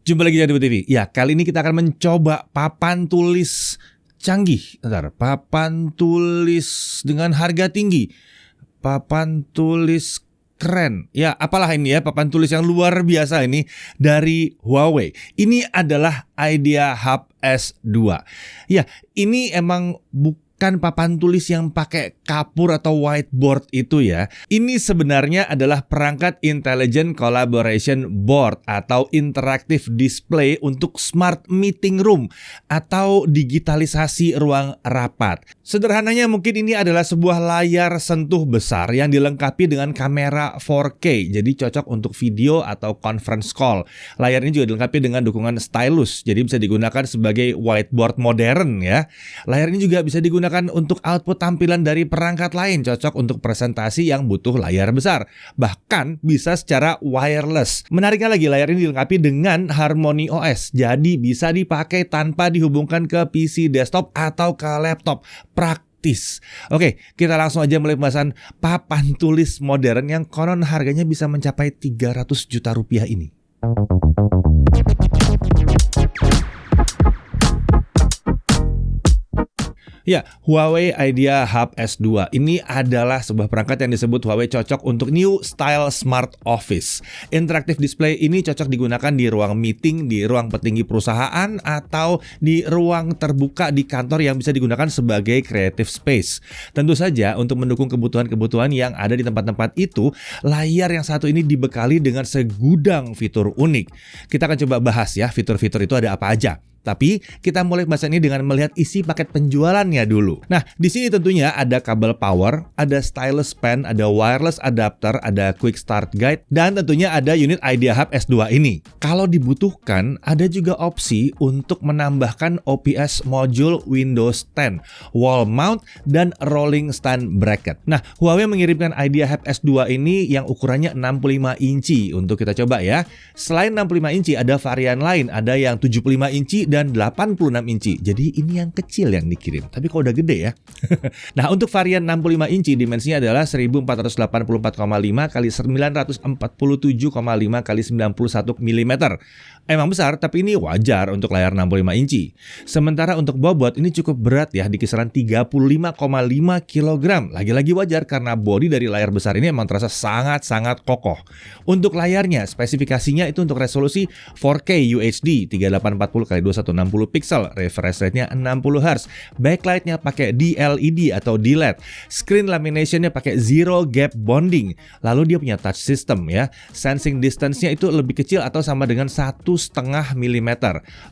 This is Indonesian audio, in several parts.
Jumpa lagi di Adebo TV. Ya, kali ini kita akan mencoba papan tulis canggih. Papan tulis dengan harga tinggi. Papan tulis keren. Ya, apalah ini ya, papan tulis yang luar biasa ini dari Huawei. Ini adalah Idea Hub S2. Ya, ini emang bukan papan tulis yang pakai kapur atau whiteboard itu ya. Ini sebenarnya adalah perangkat Intelligent Collaboration Board atau Interactive Display untuk Smart Meeting Room atau digitalisasi ruang rapat. Sederhananya mungkin ini adalah sebuah layar sentuh besar yang dilengkapi dengan kamera 4K. Jadi cocok untuk video atau conference call. Layar ini juga dilengkapi dengan dukungan stylus. Jadi bisa digunakan sebagai whiteboard modern ya. Layar ini juga bisa digunakan untuk output tampilan dari perangkat lain, cocok untuk presentasi yang butuh layar besar. Bahkan bisa secara wireless. Menariknya lagi, layar ini dilengkapi dengan Harmony OS. Jadi bisa dipakai tanpa dihubungkan ke PC desktop atau ke laptop. Praktis. Oke, kita langsung aja mulai pembahasan papan tulis modern yang konon harganya bisa mencapai 300 juta rupiah ini. Ya, Huawei Idea Hub S2 ini adalah sebuah perangkat yang disebut Huawei cocok untuk new style smart office. Interactive display ini cocok digunakan di ruang meeting, di ruang petinggi perusahaan, atau di ruang terbuka di kantor yang bisa digunakan sebagai creative space. Tentu saja untuk mendukung kebutuhan-kebutuhan yang ada di tempat-tempat itu, layar yang satu ini dibekali dengan segudang fitur unik. Kita akan coba bahas ya fitur-fitur itu ada apa aja. Tapi kita mulai bahas ini dengan melihat isi paket penjualannya dulu. Nah, di sini tentunya ada kabel power, ada stylus pen, ada wireless adapter, ada quick start guide, dan tentunya ada unit Idea Hub S2 ini. Kalau dibutuhkan, ada juga opsi untuk menambahkan OPS module Windows 10, wall mount, dan rolling stand bracket. Nah, Huawei mengirimkan Idea Hub S2 ini yang ukurannya 65 inci untuk kita coba ya. Selain 65 inci, ada varian lain, ada yang 75 inci dan 86 inci. Jadi ini yang kecil yang dikirim. Tapi kok udah gede ya. Nah, untuk varian 65 inci dimensinya adalah 1484,5 x 947,5 x 91 mm. Emang besar, tapi ini wajar untuk layar 65 inci. Sementara untuk bobot ini cukup berat ya, di kisaran 35,5 kg. Lagi-lagi wajar karena bodi dari layar besar ini emang terasa sangat-sangat kokoh. Untuk layarnya, spesifikasinya itu untuk resolusi 4K UHD 3840x2160 pixel, refresh rate-nya 60 Hz, backlight-nya pakai DLED atau DLED, screen lamination-nya pakai zero gap bonding, lalu dia punya touch system ya, sensing distance-nya itu lebih kecil atau sama dengan 1,5 mm,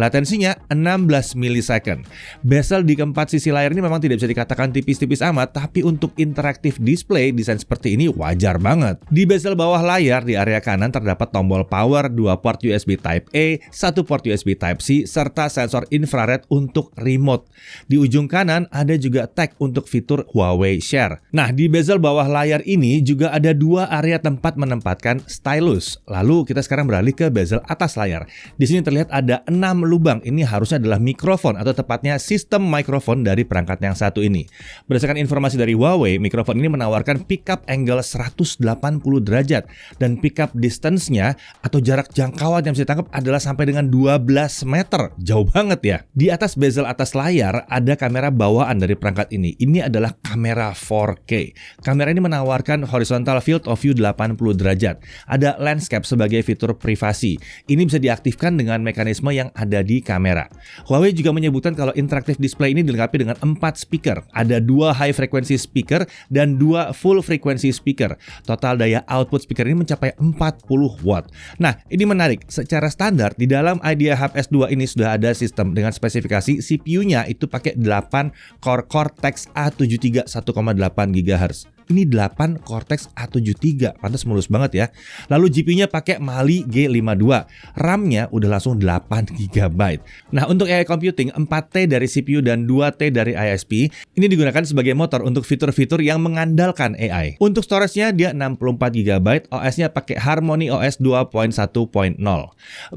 latensinya 16 millisecond. Bezel di keempat sisi layar ini memang tidak bisa dikatakan tipis-tipis amat, tapi untuk interactive display desain seperti ini wajar banget. Di bezel bawah layar di area kanan terdapat tombol power, 2 port USB Type A, 1 port USB Type C, serta sensor infrared untuk remote. Di ujung kanan ada juga tag untuk fitur Huawei Share. Nah, di bezel bawah layar ini juga ada 2 area tempat menempatkan stylus. Lalu kita sekarang beralih ke bezel atas layar. Di sini terlihat ada 6 lubang. Ini harusnya adalah mikrofon atau tepatnya sistem mikrofon dari perangkat yang satu ini. Berdasarkan informasi dari Huawei, mikrofon ini menawarkan pickup angle 180 derajat dan pickup distance-nya atau jarak jangkauan yang bisa ditangkap adalah sampai dengan 12 meter. Jauh banget ya. Di atas bezel atas layar ada kamera bawaan dari perangkat ini. Ini adalah kamera 4K. Kamera ini menawarkan horizontal field of view 80 derajat. Ada landscape sebagai fitur privasi. Ini bisa diaktifkan dengan mekanisme yang ada di kamera. Huawei juga menyebutkan kalau interactive display ini dilengkapi dengan 4 speaker. Ada 2 high frequency speaker dan 2 full frequency speaker. Total daya output speaker ini mencapai 40 watt. Nah, ini menarik. Secara standar di dalam Idea Hub S2 ini sudah ada sistem dengan spesifikasi CPU-nya itu pakai 8 core Cortex A73 1,8 GHz. Ini 8 Cortex A73, pantas mulus banget ya. Lalu GPU-nya pakai Mali G52, RAM-nya udah langsung 8 GB. Nah, untuk AI computing, 4T dari CPU dan 2T dari ISP, ini digunakan sebagai motor untuk fitur-fitur yang mengandalkan AI. Untuk storage-nya dia 64 GB, OS-nya pakai Harmony OS 2.1.0.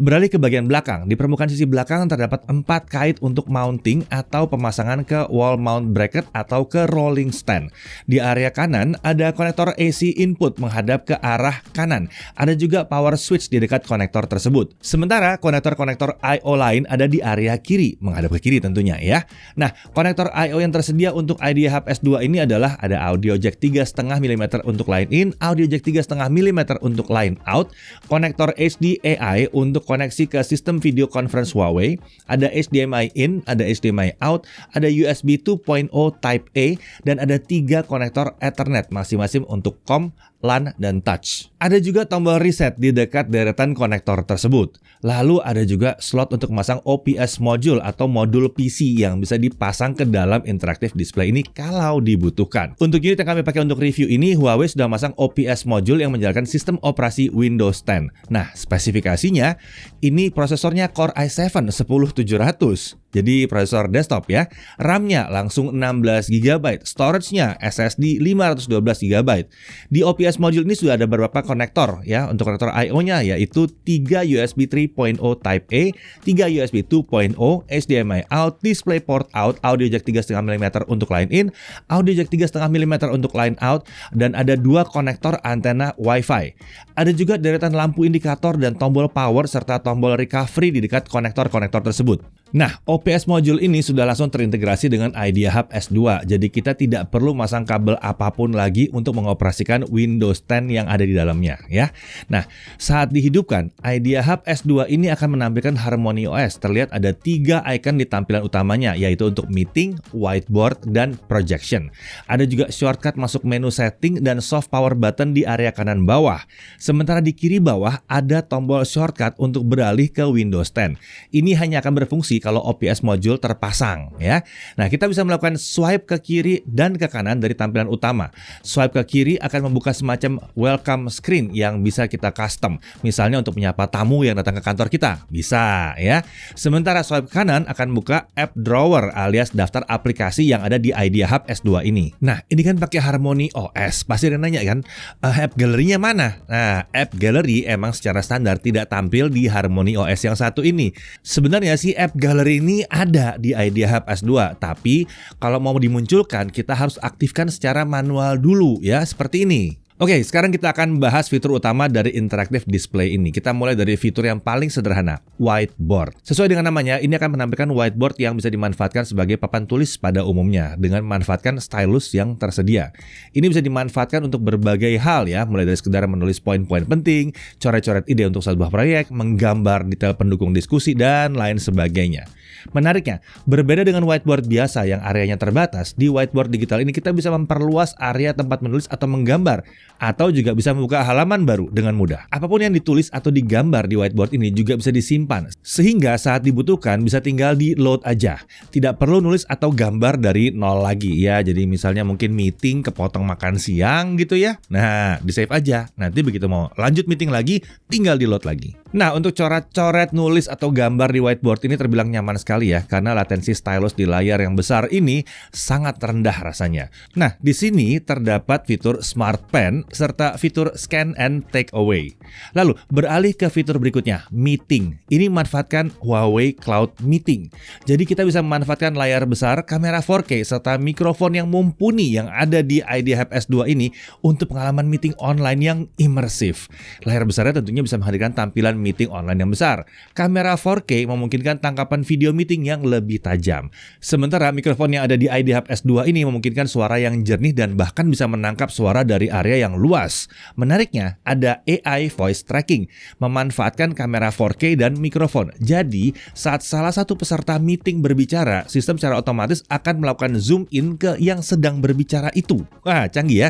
Beralih ke bagian belakang, di permukaan sisi belakang terdapat 4 kait untuk mounting atau pemasangan ke wall mount bracket atau ke rolling stand. Di area kanan kanan ada konektor AC input menghadap ke arah kanan. Ada juga power switch di dekat konektor tersebut. Sementara konektor-konektor I/O lain ada di area kiri, menghadap ke kiri tentunya ya. Nah, konektor I/O yang tersedia untuk IDEA Hub S2 ini adalah ada audio jack 3,5 mm untuk line in, audio jack 3,5 mm untuk line out, konektor HDMI untuk koneksi ke sistem video conference Huawei, ada HDMI in, ada HDMI out, ada USB 2.0 Type A, dan ada 3 konektor Ethernet masing-masing untuk COM, LAN, dan touch. Ada juga tombol reset di dekat deretan konektor tersebut. Lalu ada juga slot untuk memasang OPS module atau modul PC yang bisa dipasang ke dalam interactive display ini kalau dibutuhkan. Untuk unit yang kami pakai untuk review ini, Huawei sudah memasang OPS module yang menjalankan sistem operasi Windows 10. Nah, spesifikasinya ini prosesornya Core i7 10700. Jadi prosesor desktop ya. RAM-nya langsung 16 GB, storage-nya SSD 512 GB. Di OPS module ini sudah ada beberapa konektor ya. Untuk konektor I/O-nya yaitu 3 USB 3.0 Type A, 3 USB 2.0, HDMI out, DisplayPort out, audio jack 3,5 mm untuk line in, audio jack 3,5 mm untuk line out, dan ada 2 konektor antena Wi-Fi. Ada juga deretan lampu indikator dan tombol power serta tombol recovery di dekat konektor-konektor tersebut. Nah, OPS module ini sudah langsung terintegrasi dengan IDEA Hub S2, jadi kita tidak perlu masang kabel apapun lagi untuk mengoperasikan Windows 10 yang ada di dalamnya ya. Nah, saat dihidupkan, IDEA Hub S2 ini akan menampilkan Harmony OS. Terlihat ada 3 icon di tampilan utamanya, yaitu untuk meeting, whiteboard, dan projection. Ada juga shortcut masuk menu setting dan soft power button di area kanan bawah. Sementara di kiri bawah ada tombol shortcut untuk beralih ke Windows 10. Ini hanya akan berfungsi kalau OPS module terpasang ya. Nah, kita bisa melakukan swipe ke kiri dan ke kanan dari tampilan utama. Swipe ke kiri akan membuka semacam welcome screen yang bisa kita custom. Misalnya untuk menyapa tamu yang datang ke kantor kita. Bisa ya. Sementara swipe kanan akan buka app drawer alias daftar aplikasi yang ada di IDEA Hub S2 ini. Nah, ini kan pakai Harmony OS. Pasti ada nanya kan, app gallery-nya mana? Nah, app gallery emang secara standar tidak tampil di Harmony OS yang satu ini. Sebenarnya sih app gallery ini ada di IDEA Hub S2, tapi kalau mau dimunculkan kita harus aktifkan secara manual dulu ya, seperti ini. Oke, sekarang kita akan bahas fitur utama dari interactive display ini. Kita mulai dari fitur yang paling sederhana, whiteboard. Sesuai dengan namanya, ini akan menampilkan whiteboard yang bisa dimanfaatkan sebagai papan tulis pada umumnya dengan memanfaatkan stylus yang tersedia. Ini bisa dimanfaatkan untuk berbagai hal ya, mulai dari sekedar menulis poin-poin penting, coret-coret ide untuk sebuah proyek, menggambar detail pendukung diskusi, dan lain sebagainya. Menariknya, berbeda dengan whiteboard biasa yang areanya terbatas, di whiteboard digital ini kita bisa memperluas area tempat menulis atau menggambar, atau juga bisa membuka halaman baru dengan mudah. Apapun yang ditulis atau digambar di whiteboard ini juga bisa disimpan, sehingga saat dibutuhkan bisa tinggal di load aja. Tidak perlu nulis atau gambar dari nol lagi ya. Jadi misalnya mungkin meeting kepotong makan siang gitu ya. Nah, di save aja. Nanti begitu mau lanjut meeting lagi, tinggal di load lagi. Nah, untuk coret-coret, nulis, atau gambar di whiteboard ini terbilang nyaman sekali ya, karena latensi stylus di layar yang besar ini sangat rendah rasanya. Nah, di sini terdapat fitur Smart Pen serta fitur Scan and Take Away. Lalu, beralih ke fitur berikutnya, Meeting. Ini memanfaatkan Huawei Cloud Meeting. Jadi kita bisa memanfaatkan layar besar, kamera 4K, serta mikrofon yang mumpuni yang ada di IDEA Hub S2 ini untuk pengalaman meeting online yang imersif. Layar besarnya tentunya bisa menghadirkan tampilan meeting online yang besar. Kamera 4K memungkinkan tangkapan video meeting yang lebih tajam. Sementara mikrofon yang ada di IDEA Hub S2 ini memungkinkan suara yang jernih dan bahkan bisa menangkap suara dari area yang luas. Menariknya, ada AI voice tracking, memanfaatkan kamera 4K dan mikrofon. Jadi, saat salah satu peserta meeting berbicara, sistem secara otomatis akan melakukan zoom in ke yang sedang berbicara itu. Wah, canggih ya.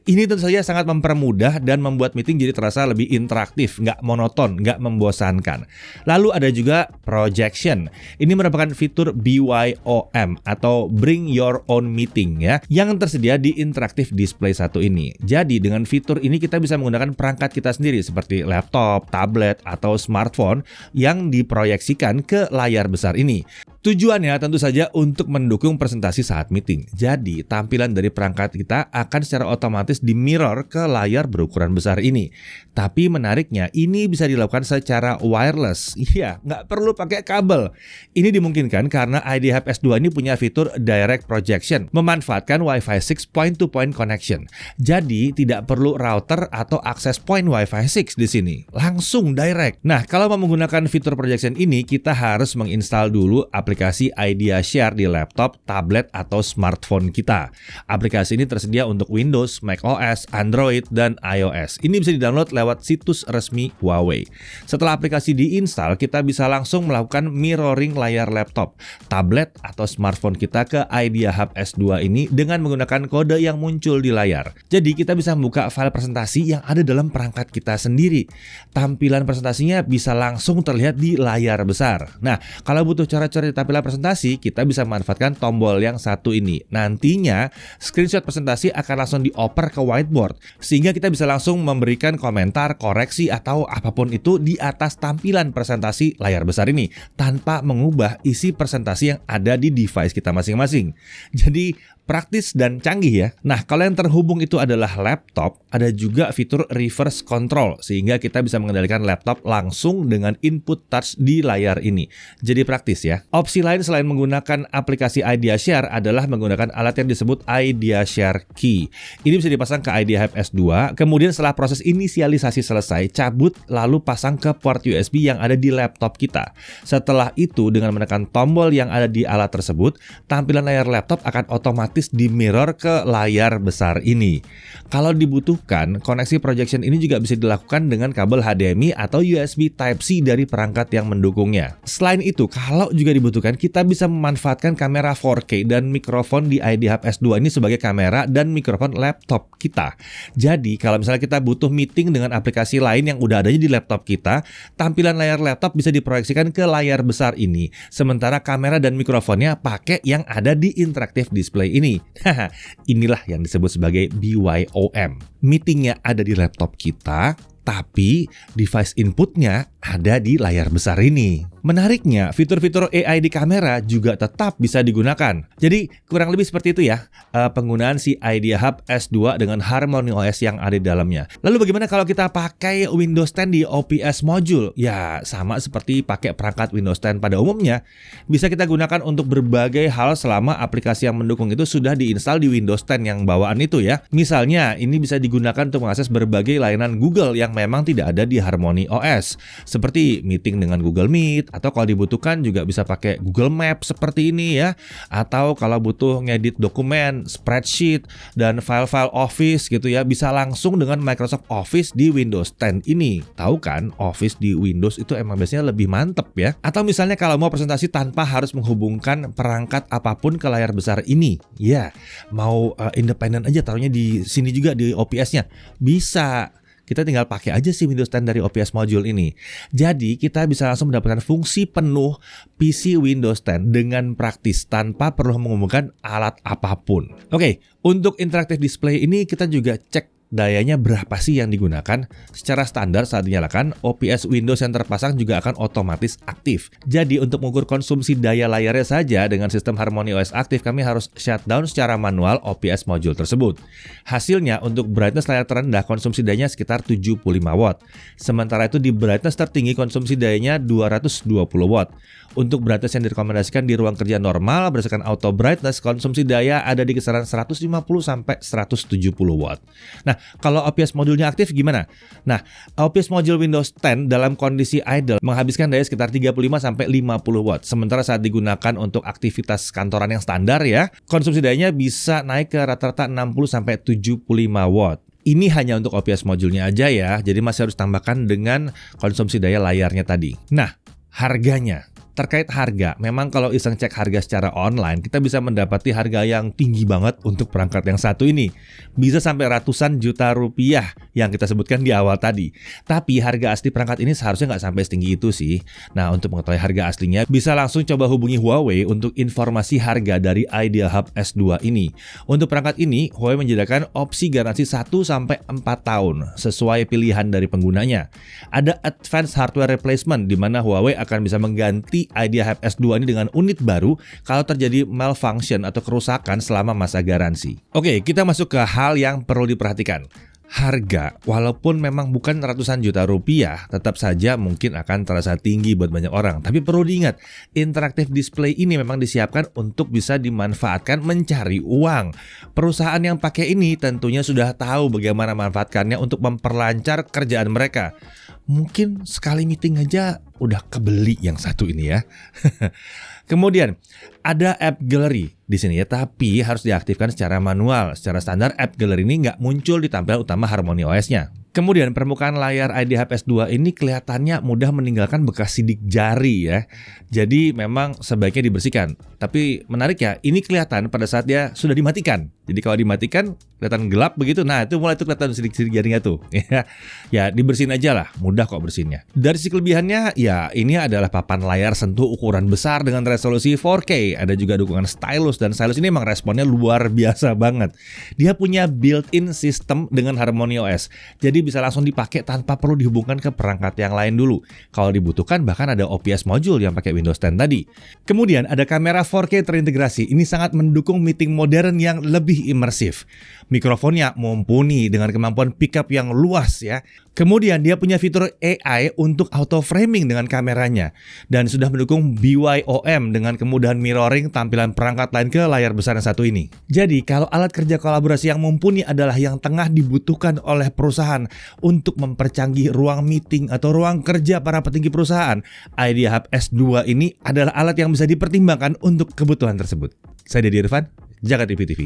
Ini tentu saja sangat mempermudah dan membuat meeting jadi terasa lebih interaktif, nggak monoton, nggak membosankan. Lalu ada juga projection. Ini merupakan fitur BYOM atau Bring Your Own Meeting ya, yang tersedia di interactive display satu ini. Jadi dengan fitur ini kita bisa menggunakan perangkat kita sendiri seperti laptop, tablet, atau smartphone yang diproyeksikan ke layar besar ini. Tujuannya tentu saja untuk mendukung presentasi saat meeting. Jadi, tampilan dari perangkat kita akan secara otomatis di-mirror ke layar berukuran besar ini. Tapi menariknya, ini bisa dilakukan secara wireless. Iya, nggak perlu pakai kabel. Ini dimungkinkan karena ID Hub S2 ini punya fitur Direct Projection, memanfaatkan Wi-Fi 6 point-to-point connection. Jadi, tidak perlu router atau akses point Wi-Fi 6 di sini. Langsung direct. Nah, kalau mau menggunakan fitur projection ini, kita harus menginstal dulu aplikasi Idea Share di laptop, tablet, atau smartphone kita. Aplikasi ini tersedia untuk Windows, macOS, Android, dan iOS. Ini bisa di-download lewat situs resmi Huawei. Setelah aplikasi diinstal, kita bisa langsung melakukan mirroring layar laptop, tablet, atau smartphone kita ke Idea Hub S2 ini dengan menggunakan kode yang muncul di layar. Jadi kita bisa membuka file presentasi yang ada dalam perangkat kita sendiri. Tampilan presentasinya bisa langsung terlihat di layar besar. Nah, kalau butuh cara-cara tampilan presentasi, kita bisa memanfaatkan tombol yang satu ini. Nantinya, screenshot presentasi akan langsung dioper ke whiteboard, sehingga kita bisa langsung memberikan komentar, koreksi, atau apapun itu di atas tampilan presentasi layar besar ini, tanpa mengubah isi presentasi yang ada di device kita masing-masing. Jadi, praktis dan canggih ya. Nah, kalau yang terhubung itu adalah laptop, ada juga fitur reverse control, sehingga kita bisa mengendalikan laptop langsung dengan input touch di layar ini. Jadi praktis ya. Opsi lain selain menggunakan aplikasi Idea Share adalah menggunakan alat yang disebut Idea Share Key. Ini bisa dipasang ke Idea Hub S2, kemudian setelah proses inisialisasi selesai, cabut lalu pasang ke port USB yang ada di laptop kita. Setelah itu, dengan menekan tombol yang ada di alat tersebut, tampilan layar laptop akan otomatis di mirror ke layar besar ini. Kalau dibutuhkan, koneksi projection ini juga bisa dilakukan dengan kabel HDMI atau USB Type-C dari perangkat yang mendukungnya. Selain itu, kalau juga dibutuhkan, kita bisa memanfaatkan kamera 4K dan mikrofon di Idea Hub S2 ini sebagai kamera dan mikrofon laptop kita. Jadi, kalau misalnya kita butuh meeting dengan aplikasi lain yang udah adanya di laptop kita, tampilan layar laptop bisa diproyeksikan ke layar besar ini. Sementara kamera dan mikrofonnya pakai yang ada di interactive display ini. Inilah yang disebut sebagai BYOM. Meetingnya ada di laptop kita, tapi device inputnya ada di layar besar ini. Menariknya, fitur-fitur AI di kamera juga tetap bisa digunakan. Jadi, kurang lebih seperti itu ya, penggunaan si Idea Hub S2 dengan Harmony OS yang ada di dalamnya. Lalu bagaimana kalau kita pakai Windows 10 di OPS module? Ya, sama seperti pakai perangkat Windows 10 pada umumnya. Bisa kita gunakan untuk berbagai hal selama aplikasi yang mendukung itu sudah diinstal di Windows 10 yang bawaan itu ya. Misalnya, ini bisa digunakan untuk mengakses berbagai layanan Google yang memang tidak ada di Harmony OS. Seperti meeting dengan Google Meet, atau kalau dibutuhkan juga bisa pakai Google Maps seperti ini ya. Atau kalau butuh ngedit dokumen, spreadsheet, dan file-file Office gitu ya, bisa langsung dengan Microsoft Office di Windows 10 ini. Tahu kan, Office di Windows itu emang biasanya lebih mantep ya. Atau misalnya kalau mau presentasi tanpa harus menghubungkan perangkat apapun ke layar besar ini. Ya, mau independen aja taruhnya di sini juga di OPS-nya. Bisa. Kita tinggal pakai aja sih Windows 10 dari OPS module ini. Jadi kita bisa langsung mendapatkan fungsi penuh PC Windows 10 dengan praktis tanpa perlu menghubungkan alat apapun. Oke, untuk interactive display ini kita juga cek dayanya berapa sih yang digunakan. Secara standar saat dinyalakan, OPS Windows yang terpasang juga akan otomatis aktif. Jadi untuk mengukur konsumsi daya layarnya saja dengan sistem Harmony OS aktif, kami harus shutdown secara manual OPS module tersebut. Hasilnya untuk brightness layar terendah konsumsi dayanya sekitar 75 watt. Sementara itu di brightness tertinggi konsumsi dayanya 220 watt. Untuk brightness yang direkomendasikan di ruang kerja normal berdasarkan auto brightness, konsumsi daya ada di kisaran 150 sampai 170 watt. Nah, kalau OPS modulnya aktif gimana? Nah, OPS module Windows 10 dalam kondisi idle menghabiskan daya sekitar 35 sampai 50 watt. Sementara saat digunakan untuk aktivitas kantoran yang standar ya, konsumsi dayanya bisa naik ke rata-rata 60 sampai 75 watt. Ini hanya untuk OPS modulnya aja ya, jadi masih harus tambahkan dengan konsumsi daya layarnya tadi. Nah, harganya. Terkait harga, memang kalau iseng cek harga secara online, kita bisa mendapati harga yang tinggi banget untuk perangkat yang satu ini. Bisa sampai ratusan juta rupiah yang kita sebutkan di awal tadi. Tapi harga asli perangkat ini seharusnya nggak sampai setinggi itu sih. Nah, untuk mengetahui harga aslinya, bisa langsung coba hubungi Huawei untuk informasi harga dari Idea Hub S2 ini. Untuk perangkat ini, Huawei menyediakan opsi garansi 1-4 tahun sesuai pilihan dari penggunanya. Ada Advanced Hardware Replacement di mana Huawei akan bisa mengganti Idea Hub S2 ini dengan unit baru kalau terjadi malfunction atau kerusakan selama masa garansi. Oke, kita masuk ke hal yang perlu diperhatikan. Harga, walaupun memang bukan ratusan juta rupiah, tetap saja mungkin akan terasa tinggi buat banyak orang. Tapi perlu diingat, interaktif display ini memang disiapkan untuk bisa dimanfaatkan mencari uang. Perusahaan yang pakai ini tentunya sudah tahu bagaimana manfaatkannya untuk memperlancar kerjaan mereka. Mungkin sekali meeting aja udah kebeli yang satu ini ya. Kemudian ada App Gallery di sini ya, tapi harus diaktifkan secara manual. Secara standar App Gallery ini nggak muncul di tampilan utama Harmony OS-nya. Kemudian permukaan layar Idea Hub S2 ini kelihatannya mudah meninggalkan bekas sidik jari ya. Jadi memang sebaiknya dibersihkan. Tapi menarik ya, ini kelihatan pada saat dia sudah dimatikan. Jadi kalau dimatikan kelihatan gelap begitu, nah itu mulai kelihatan sidik-sidik jarinya tuh. Ya dibersihin aja lah, mudah kok bersihinnya. Dari sisi kelebihannya, ya ini adalah papan layar sentuh ukuran besar dengan resolusi 4K. Ada juga dukungan stylus, dan stylus ini memang responnya luar biasa banget. Dia punya built-in sistem dengan Harmony OS. Jadi bisa langsung dipakai tanpa perlu dihubungkan ke perangkat yang lain dulu. Kalau dibutuhkan bahkan ada OPS module yang pakai Windows 10 tadi. Kemudian ada kamera 4K terintegrasi. Ini sangat mendukung meeting modern yang lebih imersif. Mikrofonnya mumpuni dengan kemampuan pickup yang luas ya. Kemudian dia punya fitur AI untuk auto framing dengan kameranya, dan sudah mendukung BYOM dengan kemudahan mirroring tampilan perangkat lain ke layar besar yang satu ini. Jadi kalau alat kerja kolaborasi yang mumpuni adalah yang tengah dibutuhkan oleh perusahaan untuk mempercanggih ruang meeting atau ruang kerja para petinggi perusahaan, Idea Hub S2 ini adalah alat yang bisa dipertimbangkan untuk kebutuhan tersebut. Saya Deddy Irfan, Jagat TV TV.